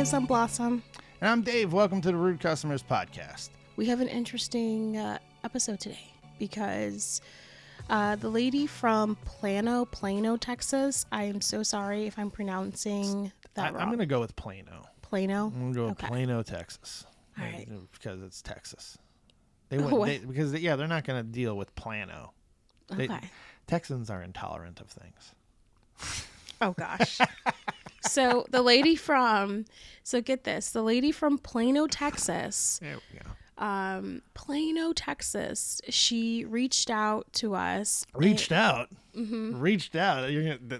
guys, I'm Blossom. And I'm Dave. Welcome to the Rude Customers Podcast. We have an interesting episode today because the lady from Plano, Texas, I am so sorry if I'm pronouncing that wrong. I'm going to go with Plano. Plano? I'm going to go with Plano, Texas. All right. Because it's Texas. They're not going to deal with Plano. Okay. Texans are intolerant of things. Oh, gosh. So the lady from Plano, Texas. There we go. Plano, Texas. She reached out to us. Reached out? Mm-hmm. Reached out?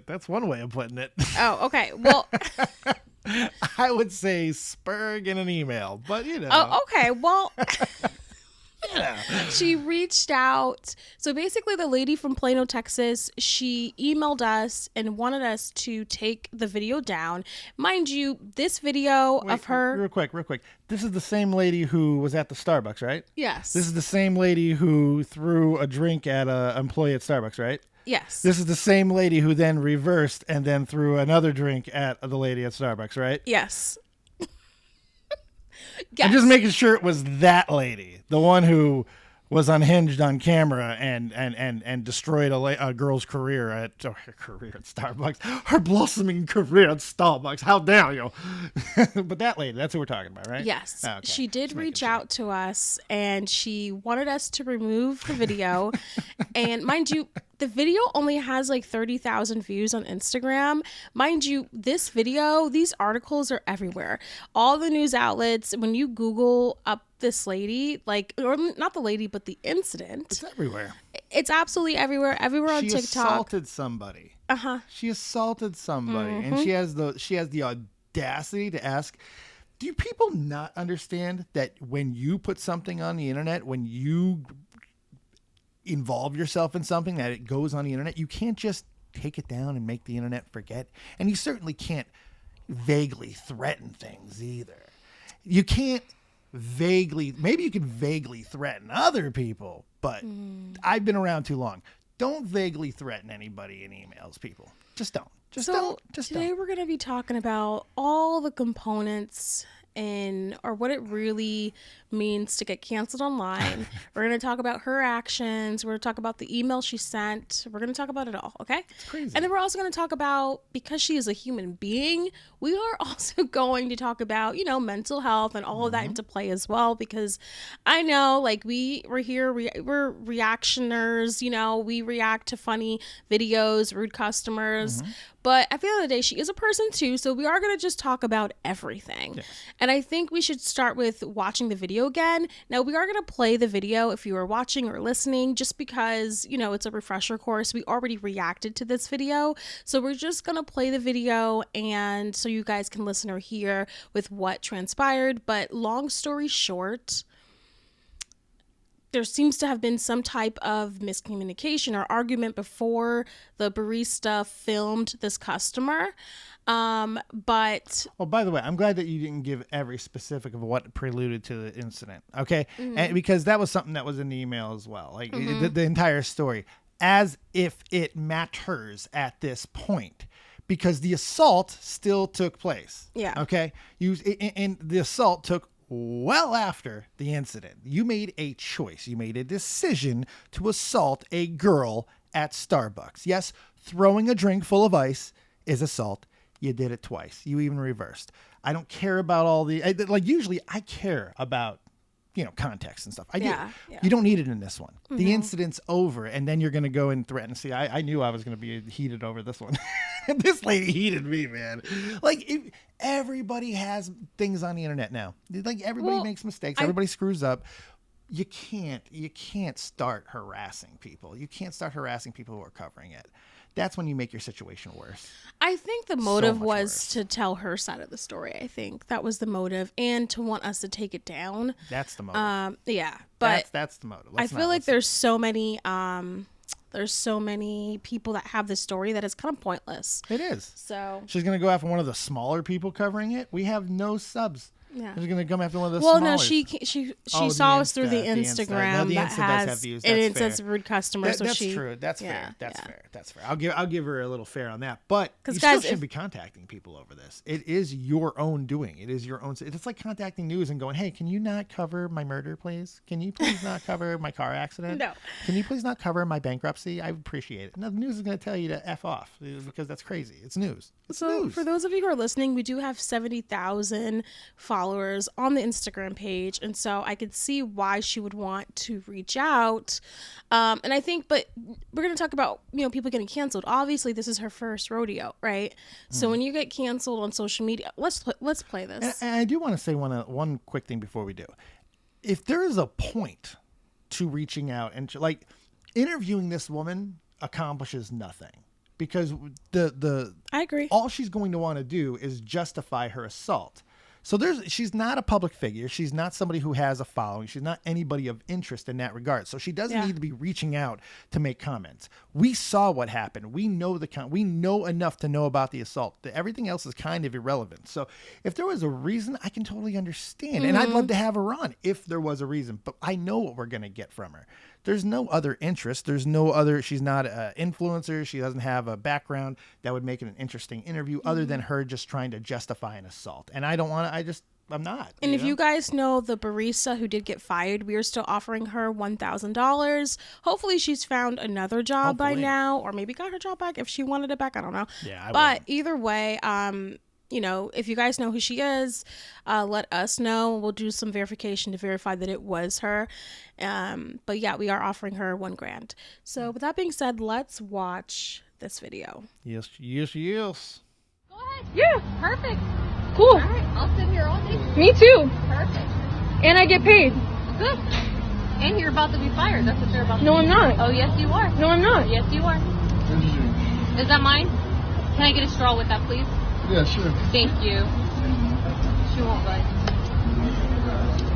That's one way of putting it. Oh, okay. Well, I would say spurg in an email, but you know. Oh, okay. Well, yeah. She reached out. So basically the lady from Plano, Texas, she emailed us and wanted us to take the video down. Mind you, this video of her. Real quick. This is the same lady who was at the Starbucks, right? Yes. This is the same lady who threw a drink at an employee at Starbucks, right? Yes. This is the same lady who then reversed and then threw another drink at the lady at Starbucks, right? Yes. Yes. I'm just making sure it was that lady, the one who was unhinged on camera and destroyed a girl's career at Starbucks. Her blossoming career at Starbucks. How dare you? But that lady, that's who we're talking about, right? Yes. Oh, okay. She did reach out to us and she wanted us to remove the video. And mind you, the video only has like 30,000 views on Instagram. Mind you, this video, these articles are everywhere. All the news outlets, when you Google up this lady, or not the lady, but the incident. It's everywhere. It's absolutely everywhere on TikTok. She assaulted somebody. Uh-huh. She assaulted somebody. Mm-hmm. And she has the audacity to ask, do people not understand that when you put something on the internet, when you involve yourself in something that it goes on the internet, you can't just take it down and make the internet forget. And you certainly can't vaguely threaten things either. You can't maybe you can vaguely threaten other people, but I've been around too long. Don't vaguely threaten anybody in emails, people. Just don't. Today we're going to be talking about all the components or what it really means to get canceled online. We're going to talk about her actions. We're going to talk about the email she sent. We're going to talk about it all, okay? It's crazy. And then we're also going to talk about, because she is a human being, we are also going to talk about, mental health and all of that into play as well, because I know, we're here, we're reactioners, we react to funny videos, rude customers, but at the end of the day, she is a person too, so we are going to just talk about everything. Yes. And I think we should start with watching the video again. Now, we are going to play the video if you are watching or listening, just because, it's a refresher course. We already reacted to this video, so we're just going to play the video, and so you guys can listen or hear with what transpired. But long story short, there seems to have been some type of miscommunication or argument before the barista filmed this customer. But by the way, I'm glad that you didn't give every specific of what preluded to the incident. Okay. And because that was something that was in the email as well. The entire story, as if it matters at this point, because the assault still took place. Yeah. Okay. And the assault took well after the incident. You made a choice. You made a decision to assault a girl at Starbucks. Yes, throwing a drink full of ice is assault. You did it twice. You even reversed. I don't care about all usually I care about, context and stuff. I do. Yeah. You don't need it in this one. Mm-hmm. The incident's over, and then you're going to go and threaten. See, I knew I was going to be heated over this one. This lady heated me, man. Everybody has things on the internet now. Everybody makes mistakes. Everybody screws up. You can't start harassing people. You can't start harassing people who are covering it. That's when you make your situation worse. I think the motive was to tell her side of the story. I think that was the motive, and to want us to take it down. That's the motive. Yeah, but that's the motive. I feel like there's so many people that have this story that it's kind of pointless. It is. So she's gonna go after one of the smaller people covering it. We have no subs. Yeah. They're going to come after one of the Well, smaller. no, she saw us through the Instagram No, the that Insta does has have views. and That's it says rude customer. So that's she, true. That's yeah, fair. That's yeah. fair. That's fair. I'll give her a little fair on that. But you guys, still should be contacting people over this. It is your own doing. It is your own. It's like contacting news and going, hey, can you not cover my murder, please? Can you please not cover my car accident? No. Can you please not cover my bankruptcy? I would appreciate it. No, the news is going to tell you to F off because that's crazy. It's news. It's So news. for those of you who are listening, we do have 70,000 followers on the Instagram page. And so I could see why she would want to reach out. And I think, but we're going to talk about, people getting canceled. Obviously, this is her first rodeo, right? So when you get canceled on social media, let's play this. And I do want to say one quick thing before we do. If there is a point to reaching out and like interviewing this woman accomplishes nothing. Because I agree. All she's going to want to do is justify her assault. So she's not a public figure. She's not somebody who has a following. She's not anybody of interest in that regard. So she doesn't need to be reaching out to make comments. We saw what happened. We know we know enough to know about the assault. Everything else is kind of irrelevant. So if there was a reason, I can totally understand. And I'd love to have her on if there was a reason. But I know what we're going to get from her. There's no other interest. There's no other. She's not an influencer. She doesn't have a background that would make it an interesting interview other than her just trying to justify an assault. And I don't want to. I'm not. And if you guys know the barista who did get fired, we are still offering her $1,000. Hopefully she's found another job by now, or maybe got her job back if she wanted it back. I don't know. Yeah. But either way, if you guys know who she is, let us know. We'll do some verification to verify that it was her. But yeah, we are offering her $1,000. So with that being said, let's watch this video. Yes. Go ahead. Yeah. Perfect. Cool. All right. I'll sit here all day. Me too. Perfect. And I get paid. Good. And you're about to be fired. That's what you're about to No, be. I'm not. Oh, yes, you are. No, I'm not. Yes, you are. Is that mine? Can I get a straw with that, please? Yeah, sure. Thank you. She won't budge.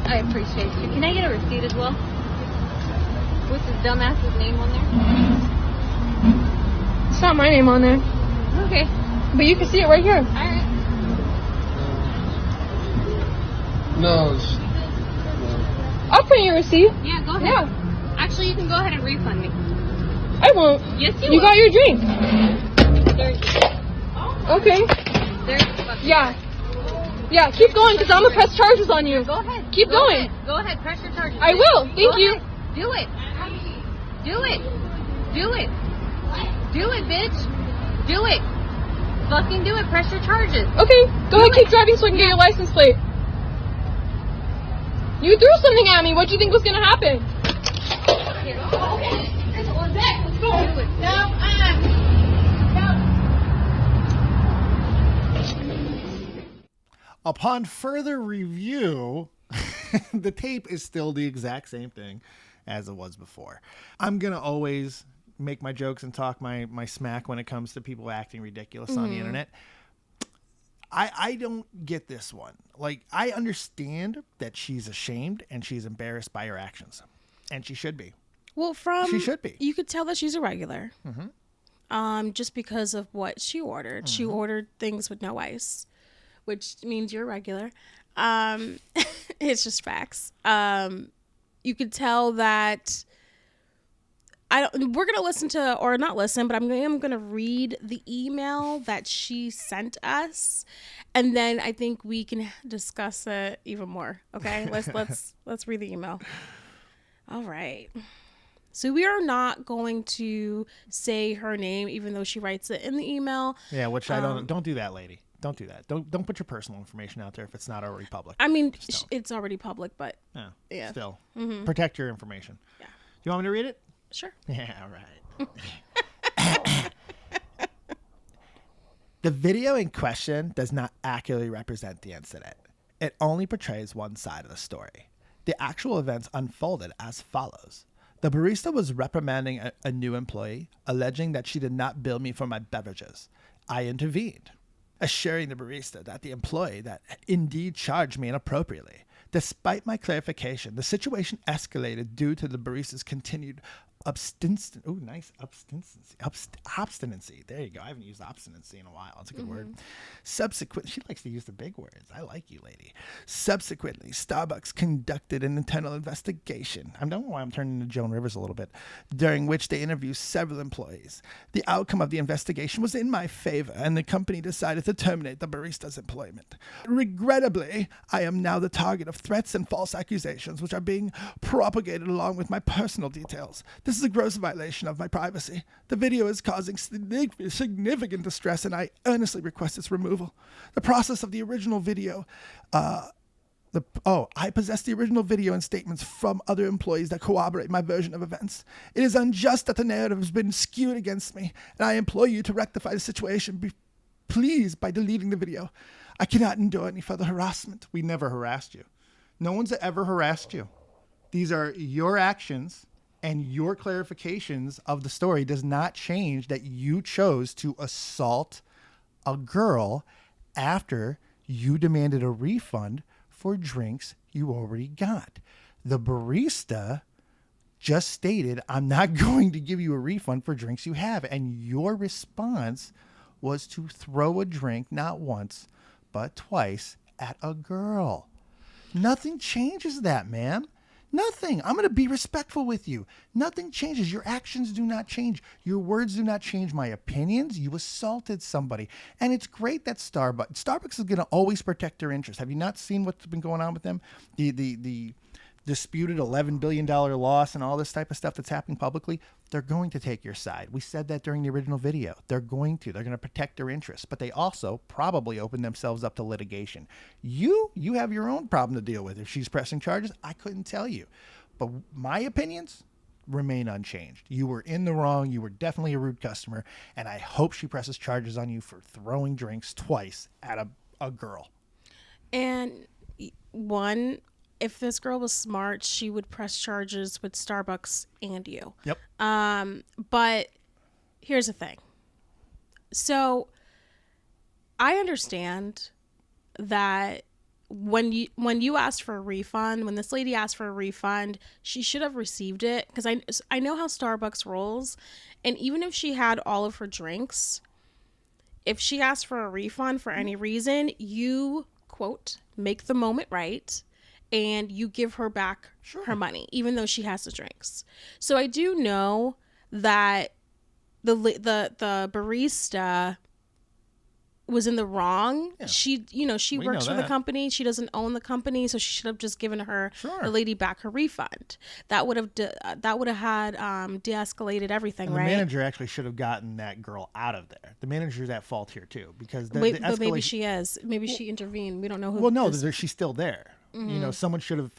I appreciate you. Can I get a receipt as well? What's his dumbass's name on there? It's not my name on there. Okay. But you can see it right here. All right. No, I'll print your receipt. Yeah, go ahead. Yeah. Actually, you can go ahead and refund me. I won't. Yes, you You will. got your drink. There's, Okay. there's the fucking Yeah. Yeah, keep going because I'm going to press charges on you. Go ahead. Keep Go going. ahead. Go ahead. Press your charges. I will. Thank Go you. ahead. Do it. Do it. Do it. Do it, bitch. Do it. Fucking do it. Press your charges. Okay, go ahead, keep driving so I can get your license plate. You threw something at me. What do you think was going to happen? Here. Let's go. Do it. Upon further review, the tape is still the exact same thing as it was before. I'm going to always make my jokes and talk my smack when it comes to people acting ridiculous on the internet. I don't get this one. Like, I understand that she's ashamed and she's embarrassed by her actions. And she should be. Well, She should be. You could tell that she's a regular. Just because of what she ordered. She ordered things with no ice, which means you're regular. It's just facts. You could tell that we're going to listen to, or not listen, but I'm going to read the email that she sent us. And then I think we can discuss it even more. Okay. Let's read the email. All right. So we are not going to say her name, even though she writes it in the email. Yeah, which I don't do that, lady. Don't do that. Don't put your personal information out there if it's not already public. I mean, it's already public, but yeah. Still, protect your information. Yeah. You want me to read it? Sure. Yeah, right. The video in question does not accurately represent the incident. It only portrays one side of the story. The actual events unfolded as follows. The barista was reprimanding a new employee, alleging that she did not bill me for my beverages. I intervened, assuring the barista that the employee that indeed charged me inappropriately. Despite my clarification, the situation escalated due to the barista's continued obstinacy. Oh, nice obstinacy. Obstinacy. There you go. I haven't used obstinacy in a while. It's a good word. Subsequently, she likes to use the big words. I like you, lady. Subsequently, Starbucks conducted an internal investigation. I don't know why I'm turning into Joan Rivers a little bit, during which they interviewed several employees. The outcome of the investigation was in my favor, and the company decided to terminate the barista's employment. Regrettably, I am now the target of threats and false accusations, which are being propagated along with my personal details. This is a gross violation of my privacy. The video is causing significant distress, and I earnestly request its removal. The process of the original video, I possess the original video and statements from other employees that corroborate my version of events. It is unjust that the narrative has been skewed against me, and I implore you to rectify the situation, please, by deleting the video. I cannot endure any further harassment. We never harassed you. No one's ever harassed you. These are your actions, and your clarifications of the story does not change that you chose to assault a girl after you demanded a refund for drinks you already got. The barista just stated, I'm not going to give you a refund for drinks you have. And your response was to throw a drink, not once, but twice, at a girl. Nothing changes that, ma'am. Nothing. I'm going to be respectful with you. Nothing changes. Your actions do not change. Your words do not change my opinions. You assaulted somebody. And it's great that Starbucks is going to always protect their interests. Have you not seen what's been going on with them? The disputed $11 billion loss and all this type of stuff that's happening publicly. They're going to take your side. We said that during the original video. They're going to protect their interests, but they also probably open themselves up to litigation. You have your own problem to deal with. If she's pressing charges, I couldn't tell you, but my opinions remain unchanged. You were in the wrong. You were definitely a rude customer, and I hope she presses charges on you for throwing drinks twice at a girl. And if this girl was smart, she would press charges with Starbucks and you. Yep. But here's the thing. So I understand that when you asked for a refund, when this lady asked for a refund, she should have received it, because I know how Starbucks rolls. And even if she had all of her drinks, if she asked for a refund for any reason, you, quote, make the moment right, and you give her back her money, even though she has the drinks. So I do know that the barista was in the wrong. Yeah. She works for the company. She doesn't own the company, so she should have just given the lady back her refund. That would have had de-escalated everything, and right? The manager actually should have gotten that girl out of there. The manager's at fault here too, because but maybe she is. Maybe she intervened. We don't know who. Well, no, she's still there. Mm-hmm. Someone should have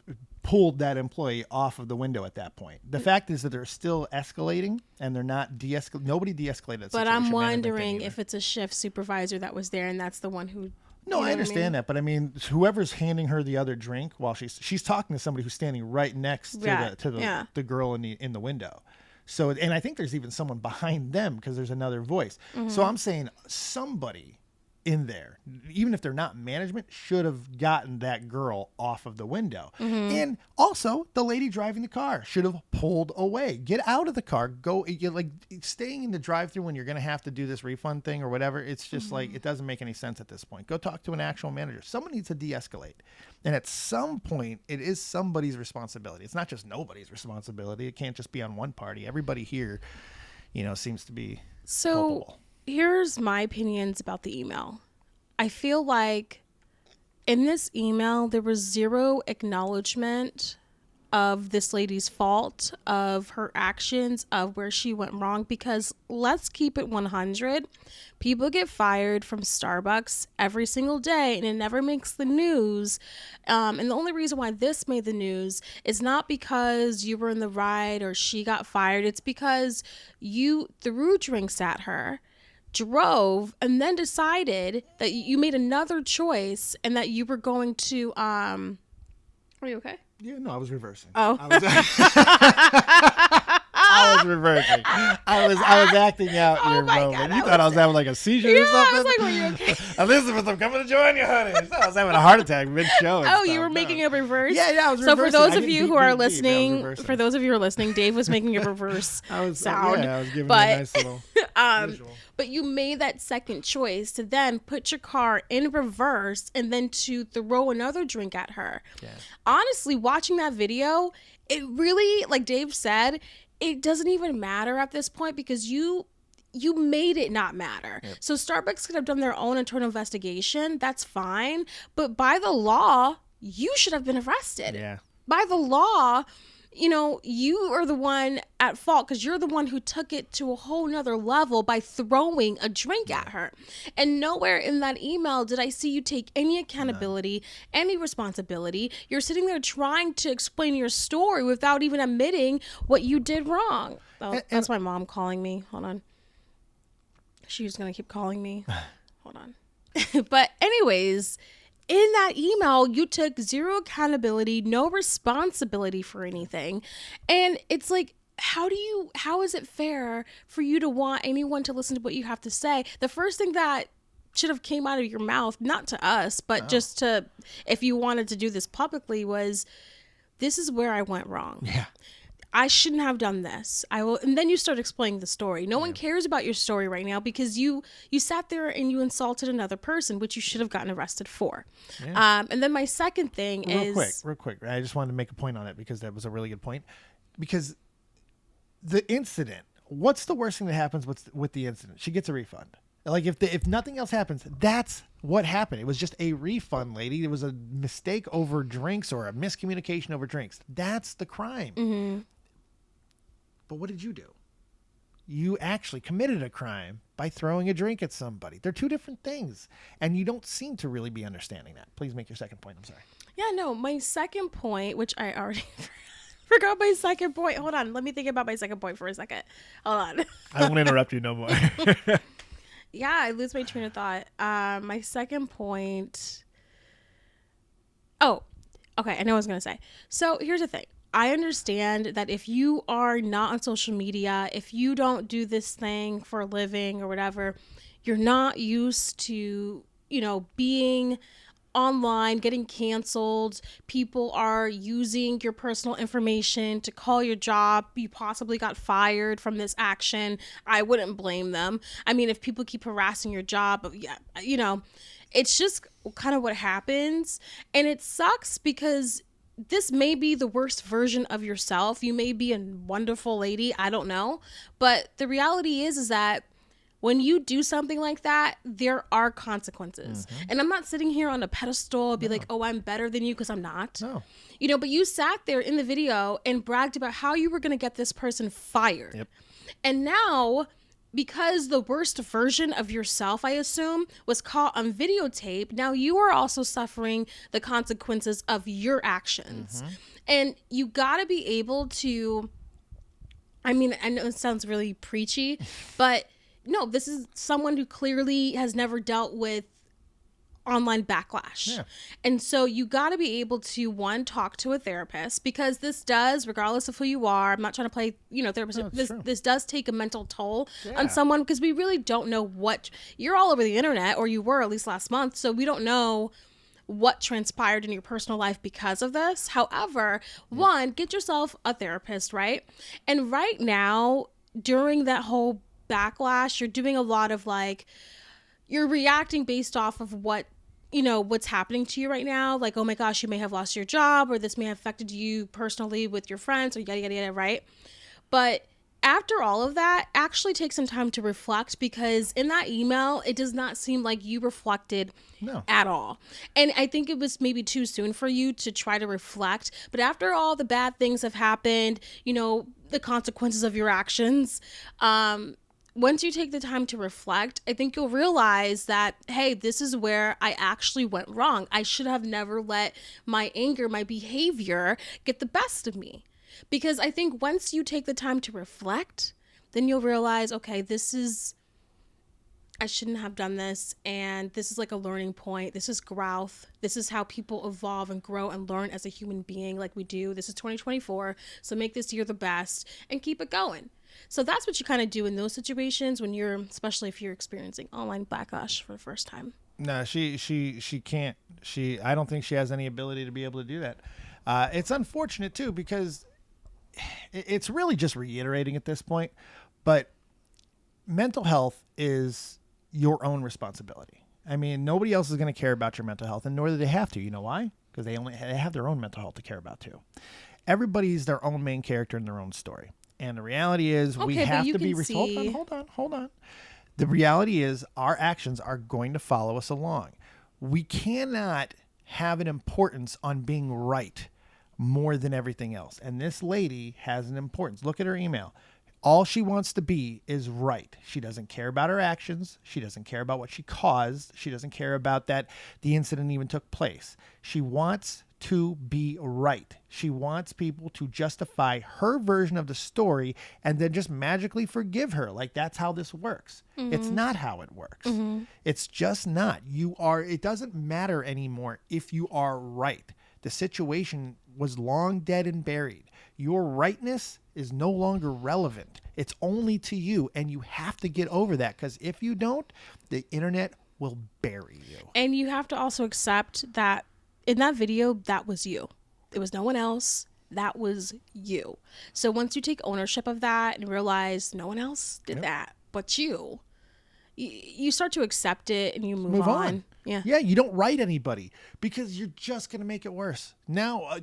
pulled that employee off of the window at that point. The fact is that they're still escalating, and they're not de-escalating. Nobody de-escalated that situation. But I'm wondering if it's a shift supervisor that was there, and that's the one who. No, I understand that, but I mean, whoever's handing her the other drink while she's talking to somebody who's standing right next to the girl in the window. So, and I think there's even someone behind them, because there's another voice. Mm-hmm. So I'm saying somebody in there, even if they're not management, should have gotten that girl off of the window. Mm-hmm. And also, the lady driving the car should have pulled away. Get out of the car. Go, staying in the drive-thru when you're going to have to do this refund thing or whatever. It's just it doesn't make any sense at this point. Go talk to an actual manager. Someone needs to de-escalate. And at some point, it is somebody's responsibility. It's not just nobody's responsibility. It can't just be on one party. Everybody here, seems to be culpable. Here's my opinions about the email. I feel like in this email, there was zero acknowledgement of this lady's fault, of her actions, of where she went wrong, because let's keep it 100. People get fired from Starbucks every single day, and it never makes the news. And the only reason why this made the news is not because you were in the right or she got fired. It's because you threw drinks at her, drove, and then decided that you made another choice and that you were going to are you okay? Yeah, no, I was reversing. Oh. I was reversing. I was acting out your my moment. God, You thought I was having like a seizure or something? I was like, were you okay? Elizabeth, I'm coming to join you, honey. I was having a heart attack mid-show. Oh, you were making a reverse? Yeah, I was So reversing. for those I of didn't you beat who are beat, listening, reversing. for those of you who are listening, Dave was making a reverse sound. I was giving but, you a nice little visual. But you made that second choice to then put your car in reverse and then to throw another drink at her. Yeah. Honestly, watching that video, it really, like Dave said, it doesn't even matter at this point because you made it not matter. Yep. So Starbucks could have done their own internal investigation. That's fine. But by the law, you should have been arrested. Yeah. By the law, you are the one at fault because you're the one who took it to a whole nother level by throwing a drink at her. And nowhere in that email did I see you take any accountability, any responsibility. You're sitting there trying to explain your story without even admitting what you did wrong. Oh, that's my mom calling me. Hold on. She's going to keep calling me. Hold on. But anyways, in that email, you took zero accountability, no responsibility for anything. And it's like, how is it fair for you to want anyone to listen to what you have to say? The first thing that should have came out of your mouth, not to us, but just to, if you wanted to do this publicly, was, this is where I went wrong. Yeah. I shouldn't have done this. And then you start explaining the story. No one cares about your story right now because you sat there and you insulted another person, which you should have gotten arrested for. Yeah. And then my second thing real quick. I just wanted to make a point on it because that was a really good point. Because the incident, what's the worst thing that happens with the incident? She gets a refund. Like if nothing else happens, that's what happened. It was just a refund, lady. It was a mistake over drinks or a miscommunication over drinks. That's the crime. Mm-hmm. But what did you do? You actually committed a crime by throwing a drink at somebody. They're two different things. And you don't seem to really be understanding that. Please make your second point. I'm sorry. Yeah, no, my second point, which I already forgot my second point. Hold on. Let me think about my second point for a second. Hold on. I won't interrupt you no more. Yeah, I lose my train of thought. My second point. Oh, okay. I know what I was going to say. So here's the thing. I understand that if you are not on social media, if you don't do this thing for a living or whatever, you're not used to, being online, getting canceled. People are using your personal information to call your job. You possibly got fired from this action. I wouldn't blame them. I mean, if people keep harassing your job, it's just kind of what happens. And it sucks because this may be the worst version of yourself. You may be a wonderful lady. I don't know. But the reality is that when you do something like that, there are consequences. Mm-hmm. And I'm not sitting here on a pedestal and be like, oh, I'm better than you, because I'm not. No. But you sat there in the video and bragged about how you were going to get this person fired. Yep. And now, because the worst version of yourself, I assume, was caught on videotape, now you are also suffering the consequences of your actions. Mm-hmm. And you got to be able to, I mean, I know it sounds really preachy, but no, this is someone who clearly has never dealt with online backlash. Yeah. And so you got to be able to, one, talk to a therapist, because this does, regardless of who you are, I'm not trying to play, therapist. No, this does take a mental toll on someone, because we really don't know what, you're all over the internet, or you were at least last month. So we don't know what transpired in your personal life because of this. However, one, get yourself a therapist, right? And right now, during that whole backlash, you're doing a lot of you're reacting based off of what's happening to you right now. Like, oh my gosh, you may have lost your job, or this may have affected you personally with your friends, or yada, yada, yada, right? But after all of that, actually take some time to reflect, because in that email, it does not seem like you reflected at all. And I think it was maybe too soon for you to try to reflect. But after all the bad things have happened, the consequences of your actions, once you take the time to reflect, I think you'll realize that, hey, this is where I actually went wrong. I should have never let my anger, my behavior get the best of me. Because I think once you take the time to reflect, then you'll realize, okay, I shouldn't have done this, and this is like a learning point. This is growth. This is how people evolve and grow and learn as a human being, like we do. This is 2024, so make this year the best and keep it going. So that's what you kind of do in those situations when you're, especially if you're experiencing online backlash for the first time. No, she can't. I don't think she has any ability to be able to do that. It's unfortunate too, because it's really just reiterating at this point, but mental health is your own responsibility. I mean, nobody else is going to care about your mental health, and nor do they have to. You know why? Because they have their own mental health to care about too. Everybody's their own main character in their own story. And the reality is we have to be hold on. The reality is our actions are going to follow us along. We cannot have an importance on being right more than everything else. And this lady has an importance. Look at her email. All she wants to be is right. She doesn't care about her actions. She doesn't care about what she caused. She doesn't care about that the incident even took place. She wants to be right. She wants people to justify her version of the story and then just magically forgive her. Like, that's how this works. Mm-hmm. It's not how it works. Mm-hmm. It's just not. It doesn't matter anymore if you are right. The situation was long dead and buried. Your rightness is no longer relevant. It's only to you, and you have to get over that, because if you don't, the internet will bury you. And you have to also accept that in that video, that was you. It was no one else. That was you. So once you take ownership of that and realize no one else did that but you start to accept it and you move on. Yeah. Yeah, you don't write anybody because you're just going to make it worse. Now,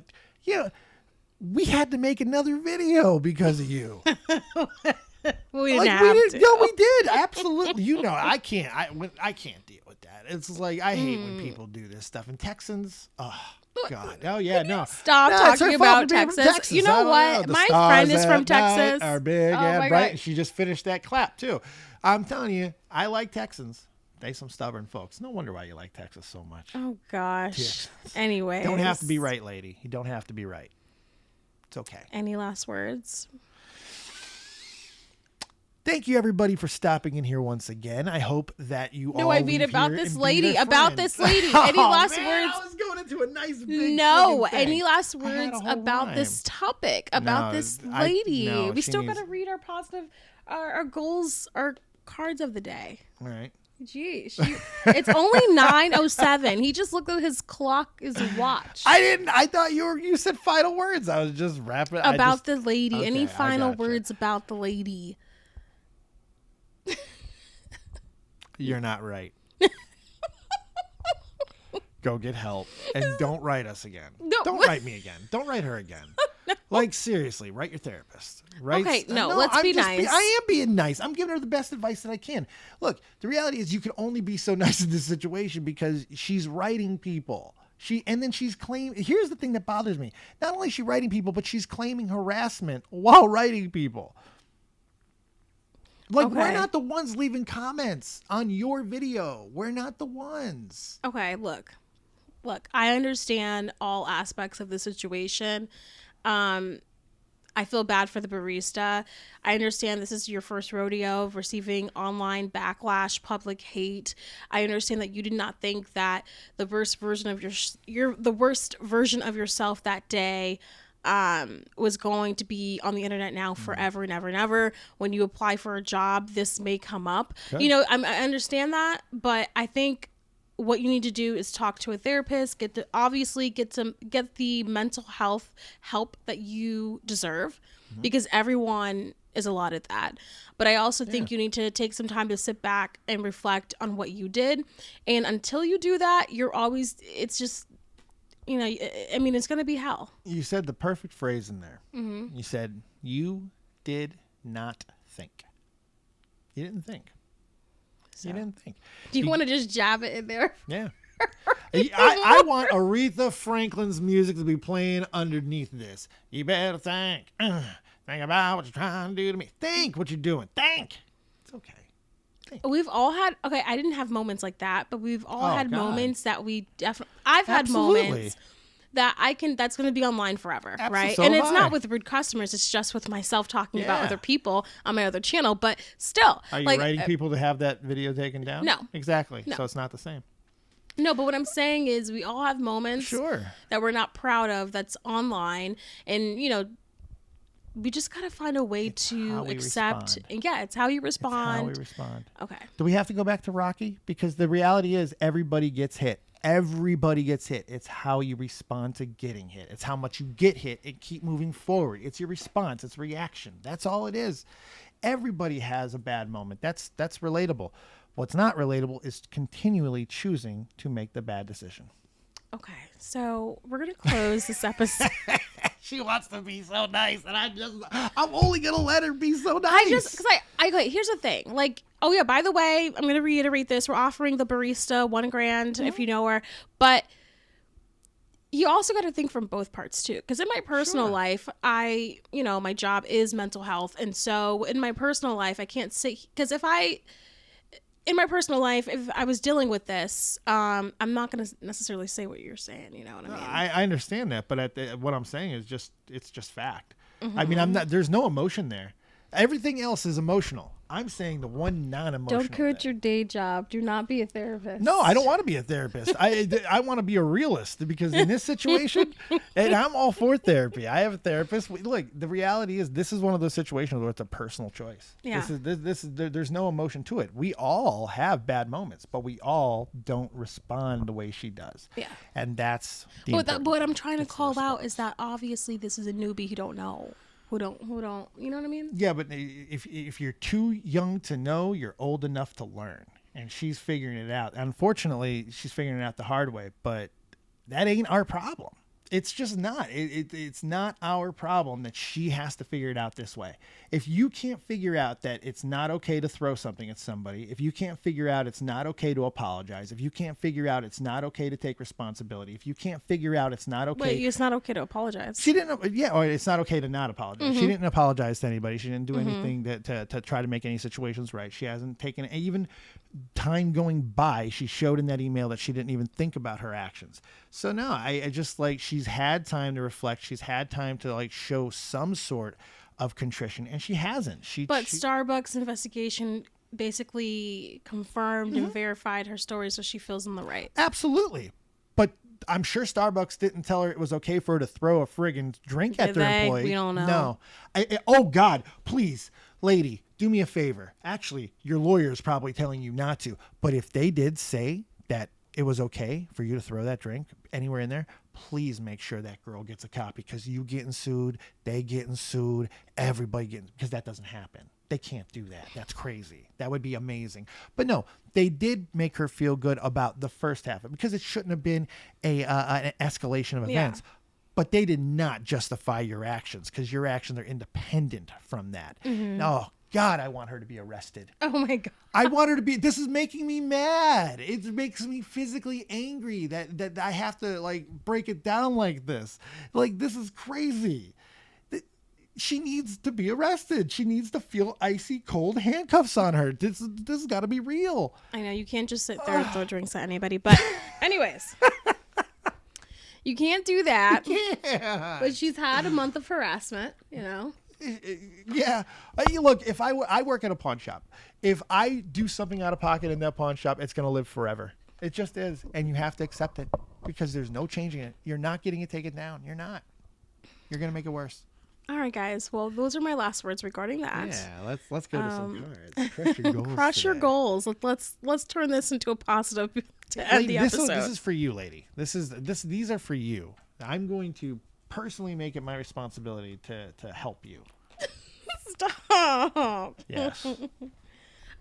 we had to make another video because of you. We didn't have to. No, we did. Absolutely. I can't deal with that. It's like, I hate when people do this stuff. And Texans, oh, God. Oh, yeah, no. Stop talking about Texas. You know what? My friend is from Texas. Are big and bright. And she just finished that clap, too. I'm telling you, I like Texans. They some stubborn folks. No wonder why you like Texas so much. Oh, gosh. Anyway. Don't have to be right, lady. You don't have to be right. It's okay. Any last words? Thank you, everybody, for stopping in here once again. I hope that you all I mean about this lady. Any last words? I was going into a nice big any last words about this topic, about this lady? We still got to read our positive, our goals, our cards of the day. All right. Geez, it's only 9:07. He just looked at his clock, his watch. I didn't. I thought you said final words. I was just wrapping about the lady. Okay, any final words about the lady? You're not right. Go get help and don't write us again. No. Don't write me again. Don't write her again. No. Like, seriously, write your therapist. Right? Okay, let's be nice. I am being nice. I'm giving her the best advice that I can. Look, the reality is you can only be so nice in this situation because she's writing people. And then she's claiming. Here's the thing that bothers me. Not only is she writing people, but she's claiming harassment while writing people. Like, we're not the ones leaving comments on your video. We're not the ones. Okay, look, I understand all aspects of the situation. I feel bad for the barista. I understand this is your first rodeo of receiving online backlash, public hate. I understand that you did not think that the worst version of the worst version of yourself that day was going to be on the internet now forever and ever and ever. When you apply for a job, this may come up. Okay. I understand that, but I think what you need to do is talk to a therapist, get the mental health help that you deserve, because everyone is allotted that. But I also think you need to take some time to sit back and reflect on what you did. And until you do that, it's just, it's going to be hell. You said the perfect phrase in there. Mm-hmm. You said, you did not think. You didn't think. So, you didn't think. Do you want to just jab it in there? Yeah. I want Aretha Franklin's music to be playing underneath this. You better think. Think about what you're trying to do to me. Think what you're doing. Think. It's okay. Think. We've all had, I didn't have moments like that, but we've all had moments that we definitely, I've had moments that that's going to be online forever, right? So And am it's I. not with rude customers. It's just with myself talking about Yeah. other people on my other channel. But still, Are you like, writing people to have that video taken down? No. Exactly. No. So it's not the same. no, but what I'm saying is we all have moments Sure. that we're not proud of that's online. And, you know, we just got to find a way to how we accept. respond. And yeah, it's how you respond. How we respond. Okay. Do we have to go back to Rocky? Because the reality is everybody gets hit. Everybody gets hit. It's how you respond to getting hit. It's how much you get hit and keep moving forward. It's your response. It's reaction. That's all it is. Everybody has a bad moment. That's relatable. What's not relatable is continually choosing to make the bad decision. Okay. So we're going to close this episode. She wants to be so nice, and I'm only gonna let her be so nice. Because okay, here's the thing. Like, oh yeah, by the way, I'm gonna reiterate this. We're offering the barista $1,000 if you know her, but you also got to think from both parts too. Because in my personal life, my job is mental health, and so in my personal life, I can't say because in my personal life, if I was dealing with this, I'm not going to necessarily say what you're saying. You know what I mean? I understand that, but what I'm saying is it's just fact. I mean, there's no emotion there. Everything else is emotional. I'm saying the one non-emotional. Don't quit your day job. Do not be a therapist. No, I don't want to be a therapist. I want to be a realist because in this situation, and I'm all for therapy. I have a therapist. Look, the reality is this is one of those situations where it's a personal choice. Yeah. There's no emotion to it. We all have bad moments, but we all don't respond the way she does. Yeah. And that's the But what I'm trying to It's the call out response. is that obviously this is a newbie who don't know. Who don't, you know what I mean? Yeah, but if you're too young to know, you're old enough to learn. And she's figuring it out. Unfortunately, she's figuring it out the hard way, but that ain't our problem. It's just not. It's not our problem that she has to figure it out this way. If you can't figure out that it's not okay to throw something at somebody, if you can't figure out it's not okay to apologize, if you can't figure out it's not okay to take responsibility, if you can't figure out it's not okay. Wait, it's not okay to apologize. She didn't. Yeah, or it's not okay to not apologize. She didn't apologize to anybody. She didn't do anything to try to make any situations right. She hasn't taken even time going by. She showed in that email that she didn't even think about her actions. So no, I just like she's had time to reflect. She's had time to like show some sort of contrition, and she hasn't. But Starbucks investigation basically confirmed and verified her story, so she feels in the right. Absolutely. But I'm sure Starbucks didn't tell her it was okay for her to throw a friggin' drink at Did their they? employee. We don't know. No. Oh, God, please, lady, do me a favor. Actually, your lawyer is probably telling you not to. But if they did say that it was okay for you to throw that drink anywhere in there, please make sure that girl gets a copy because you getting sued, they getting sued, everybody getting, because that doesn't happen. They can't do that. That's crazy. That would be amazing. But no, they did make her feel good about the first half of it because it shouldn't have been an escalation of events. Yeah. But they did not justify your actions because your actions are independent from that. Oh, God, I want her to be arrested. Oh my God. I want her to be. This is making me mad. It makes me physically angry that I have to like break it down like this. Like, this is crazy. She needs to be arrested. She needs to feel icy cold handcuffs on her. This has got to be real. I know you can't just sit there and throw drinks at anybody, but anyways. You can't do that. Yeah. But she's had a month of harassment, you know. Yeah. Look, if I work at a pawn shop, if I do something out of pocket in that pawn shop, it's going to live forever. It just is. And you have to accept it because there's no changing it. You're not getting it taken down. You're not. You're going to make it worse. All right, guys. Well, those are my last words regarding that. Yeah, let's go to some cards. Crush your goals. Crush your today. goals. Let's turn this into a positive to end Lady, the this episode. is for you, lady. These are for you. I'm going to personally make it my responsibility to help you. Stop. Yes.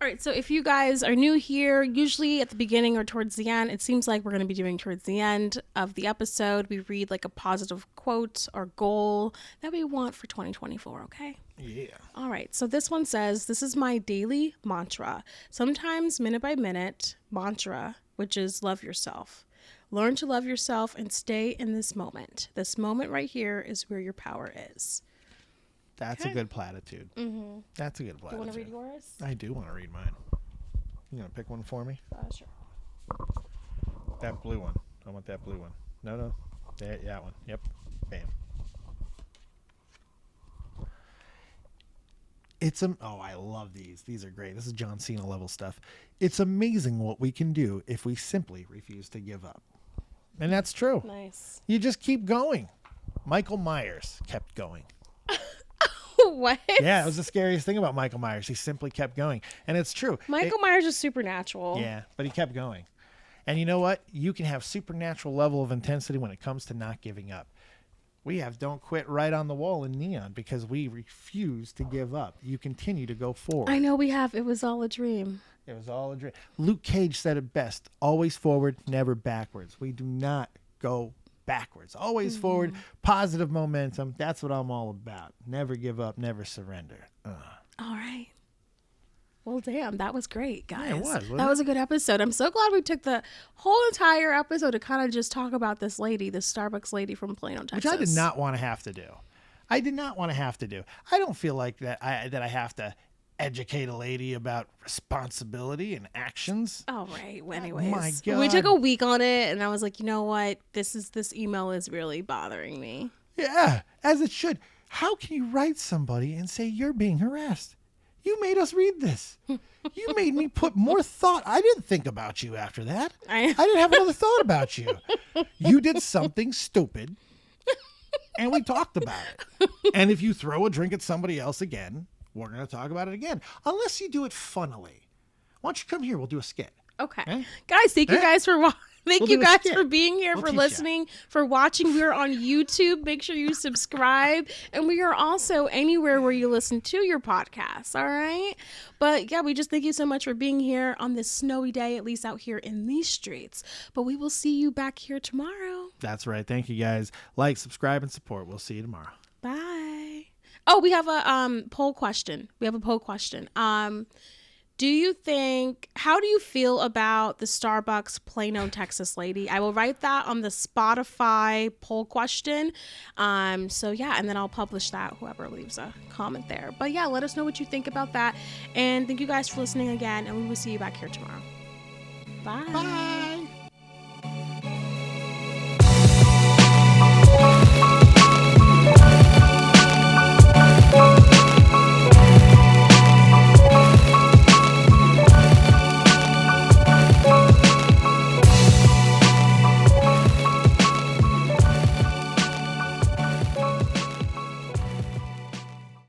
All right, so if you guys are new here, usually at the beginning or towards the end, it seems like we're going to be doing towards the end of the episode, we read like a positive quote or goal that we want for 2024, okay? Yeah. All right, so this one says, this is my daily mantra, sometimes minute by minute mantra, which is love yourself. Learn to love yourself and stay in this moment. This moment right here is where your power is. That's a good platitude. Mm-hmm. That's a good platitude. You want to read yours? I do want to read mine. You gonna pick one for me? Sure. That blue one. I want that blue one. No. There, that one. Yep. Bam. I love these. These are great. This is John Cena level stuff. It's amazing what we can do if we simply refuse to give up. And that's true. Nice. You just keep going. Michael Myers kept going. What? Yeah, it was the scariest thing about Michael Myers. He simply kept going. And it's true. Michael Myers is supernatural. Yeah, but he kept going. And you know what? You can have supernatural level of intensity when it comes to not giving up. We have Don't Quit right on the wall in neon because we refuse to give up. You continue to go forward. I know we have. It was all a dream. It was all a dream. Luke Cage said it best. Always forward, never backwards. We do not go backwards. Always forward, positive momentum. That's what I'm all about. Never give up, never surrender. All right. Well, damn, that was great, guys. Yeah, it was, wasn't that it? was a good episode. I'm so glad we took the whole entire episode to kind of just talk about this lady, this Starbucks lady from Plano, Texas. Which I did not want to have to do. I don't feel like that I have to educate a lady about responsibility and actions. Oh, right. Well, anyways, my God. we took a week on it, and I was like, you know what? This email is really bothering me. Yeah, as it should. How can you write somebody and say you're being harassed? You made us read this. You made me put more thought. I didn't think about you after that. I didn't have another thought about you. You did something stupid, and we talked about it. And if you throw a drink at somebody else again, we're going to talk about it again. Unless you do it funnily. Why don't you come here? We'll do a skit. Okay. Eh? Guys, thank you guys for Thank We'll you do a guys skit. for being here, We'll for teach ya. listening, for watching. We are on YouTube. Make sure you subscribe. And we are also anywhere where you listen to your podcasts. All right. But yeah, we just thank you so much for being here on this snowy day, at least out here in these streets. But we will see you back here tomorrow. That's right. Thank you, guys. Like, subscribe, and support. We'll see you tomorrow. Bye. Oh, we have a poll question. How do you feel about the Starbucks Plano, Texas lady? I will write that on the Spotify poll question. So yeah, and then I'll publish that, whoever leaves a comment there. But yeah, let us know what you think about that. And thank you guys for listening again, and we will see you back here tomorrow. Bye. Bye.